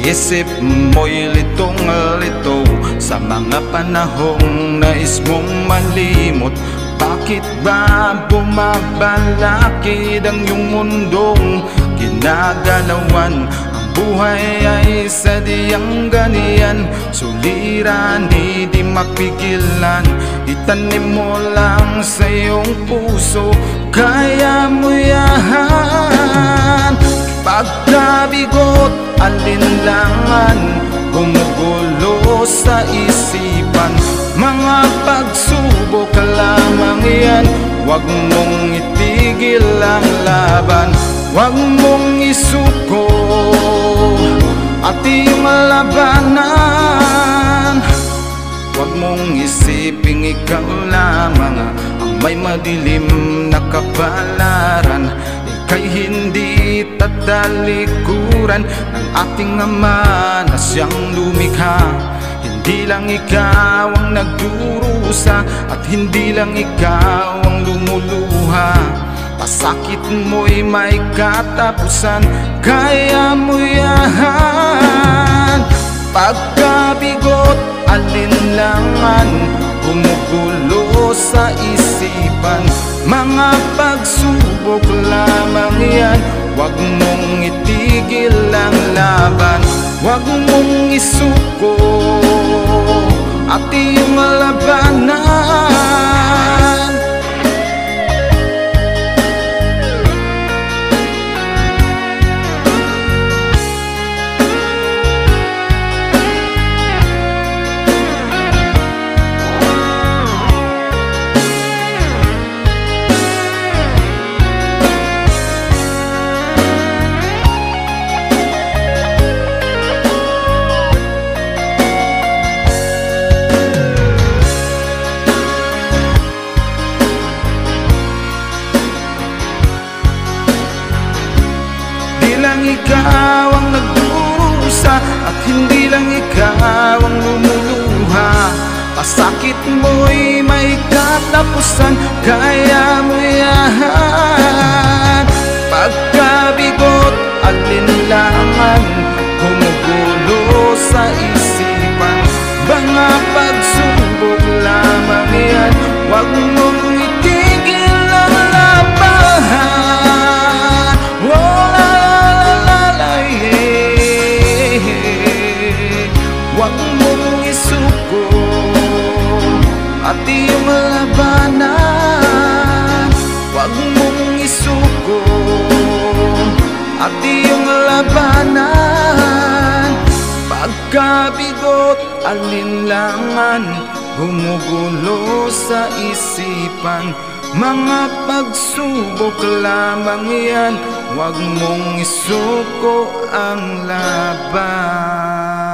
isip mo'y litong-lito sa mga panahong nais mong malimot. Bakit ba bumabalakid ang iyong mundong ginagalawan? Ang buhay ay sadyang ganiyan, suliranin di mapigilan. Itanim mo lang sa iyong puso, kaya mo yan. Pagkabigot, alinlangan, gumugulo sa isipan. Mga pagsubok lamang yan, huwag mong itigil ang laban. Huwag mong isuko at iyong labanan. Huwag mong isiping ikaw lamang ang may madilim na kapalaran. Ika'y hindi tatalikuran ng ating Ama na siyang lumikha. Hindi lang ikaw ang nagdurusa at hindi lang ikaw ang lumuluha. Pasakit mo'y may katapusan, kaya mo yan. Pagkabigot, alinlangan, gumugulo sa isipan. Mga pagsubok lamang yan, huwag mong itigil ang laban. Huwag mong isuko at iyong labanan. Ikaw ang nagdurusa at hindi lang ikaw ang lumuluha. Pasakit mo'y may katapusan, kaya mo yan. Pagkabigot, alinlangan, gumugulo sa isipan. Mga pagsubok lamang yan, huwag mong itigil ang laban. Huwag mong isuko at iyong labanan. Huwag mong isuko at iyong labanan. Pagkabigot, alinlangan, gumugulo sa isipan. Mga pagsubok lamang yan, huwag mong isuko ang laban.